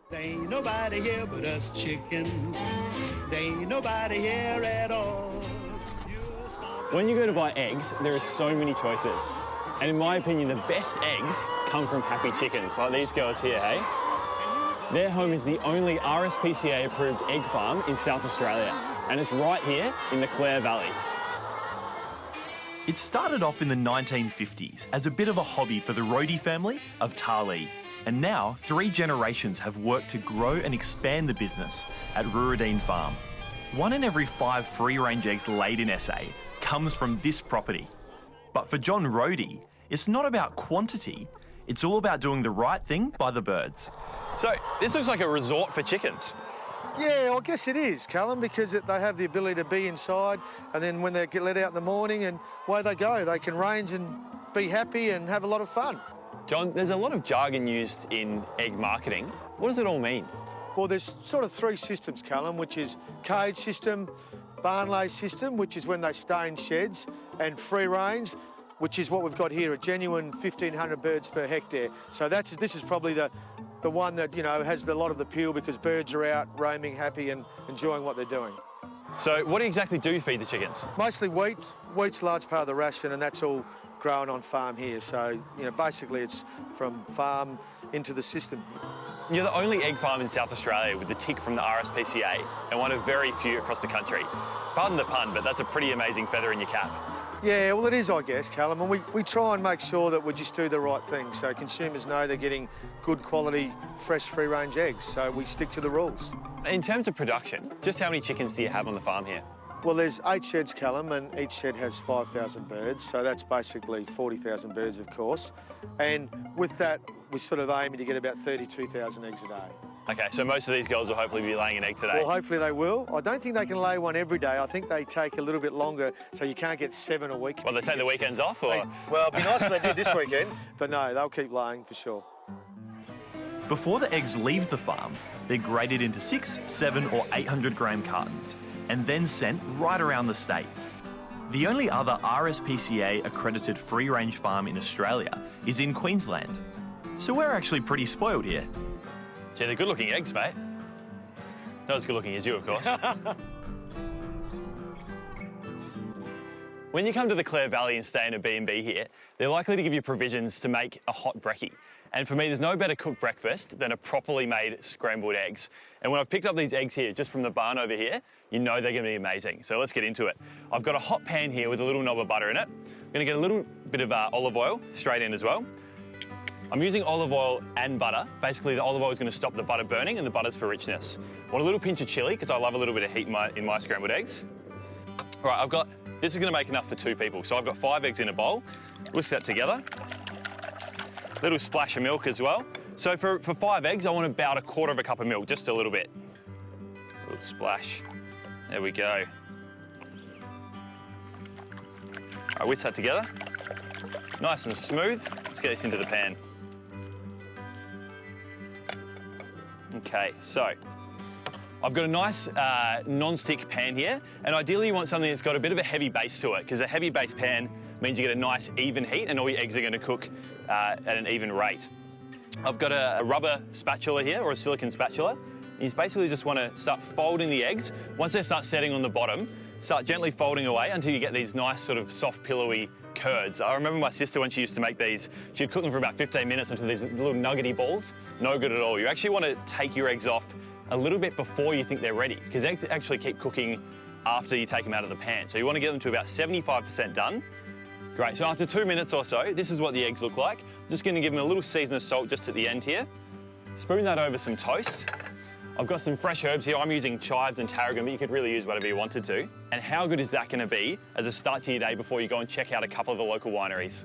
There ain't nobody here but us chickens. There ain't nobody here at all. When you go to buy eggs, there are so many choices. And in my opinion, the best eggs come from happy chickens, like these girls here, hey? Their home is the only RSPCA-approved egg farm in South Australia, and it's right here in the Clare Valley. It started off in the 1950s as a bit of a hobby for the Rohde family of Tarlee. And now 3 generations have worked to grow and expand the business at Rohde Farm. 1 in every 5 free-range eggs laid in SA comes from this property. But for John Rohde, it's not about quantity, it's all about doing the right thing by the birds. So, this looks like a resort for chickens. Yeah, I guess it is, Callum, because they have the ability to be inside, and then when they get let out in the morning and away they go, they can range and be happy and have a lot of fun. John, there's a lot of jargon used in egg marketing. What does it all mean? Well, there's sort of 3 systems, Callum, which is cage system, barn lay system, which is when they stay in sheds, and free range, which is what we've got here, a genuine 1,500 birds per hectare. So this is probably the one that, you know, has a lot of the appeal because birds are out roaming happy and enjoying what they're doing. So what exactly do you feed the chickens? Mostly wheat. Wheat's a large part of the ration, and that's all grown on farm here. So, you know, basically it's from farm into the system. You're the only egg farm in South Australia with the tick from the RSPCA and one of very few across the country. Pardon the pun, but that's a pretty amazing feather in your cap. Yeah, well, it is, I guess, Callum, and we try and make sure that we just do the right thing so consumers know they're getting good quality, fresh, free-range eggs, so we stick to the rules. In terms of production, just how many chickens do you have on the farm here? Well, there's 8 sheds, Callum, and each shed has 5,000 birds, so that's basically 40,000 birds, of course. And with that, we're sort of aiming to get about 32,000 eggs a day. Okay, so most of these girls will hopefully be laying an egg today. Well, hopefully they will. I don't think they can lay one every day. I think they take a little bit longer, so you can't get 7 a week. Well, they take the weekends off, or? Well, it'd be nice if they did this weekend, but no, they'll keep laying for sure. Before the eggs leave the farm, they're graded into 6, 7 or 800 gram cartons and then sent right around the state. The only other RSPCA accredited free-range farm in Australia is in Queensland. So we're actually pretty spoiled here. Gee, they're good-looking eggs, mate. Not as good-looking as you, of course. When you come to the Clare Valley and stay in a B&B here, they're likely to give you provisions to make a hot brekkie. And for me, there's no better cooked breakfast than a properly made scrambled eggs. And when I've picked up these eggs here, just from the barn over here, you know they're gonna be amazing. So let's get into it. I've got a hot pan here with a little knob of butter in it. I'm gonna get a little bit of olive oil straight in as well. I'm using olive oil and butter. Basically, the olive oil is gonna stop the butter burning and the butter's for richness. Want a little pinch of chili, because I love a little bit of heat in my scrambled eggs. All right, this is gonna make enough for 2 people. So I've got 5 eggs in a bowl. Whisk that together. Little splash of milk as well. So for 5 eggs, I want about a 1/4 cup of milk, just a little bit. A little splash. There we go. All right, whisk that together. Nice and smooth. Let's get this into the pan. Okay, so I've got a nice non-stick pan here, and ideally you want something that's got a bit of a heavy base to it, because a heavy base pan means you get a nice even heat and all your eggs are going to cook at an even rate. I've got a rubber spatula here, or a silicone spatula. You basically just want to start folding the eggs. Once they start setting on the bottom, start gently folding away until you get these nice sort of soft, pillowy curds. I remember my sister, when she used to make these, she'd cook them for about 15 minutes until these little nuggety balls. No good at all. You actually want to take your eggs off a little bit before you think they're ready, because eggs actually keep cooking after you take them out of the pan. So you want to get them to about 75% done. Great, so after 2 minutes or so, this is what the eggs look like. I'm just gonna give them a little season of salt just at the end here. Spoon that over some toast. I've got some fresh herbs here. I'm using chives and tarragon, but you could really use whatever you wanted to. And how good is that gonna be as a start to your day before you go and check out a couple of the local wineries?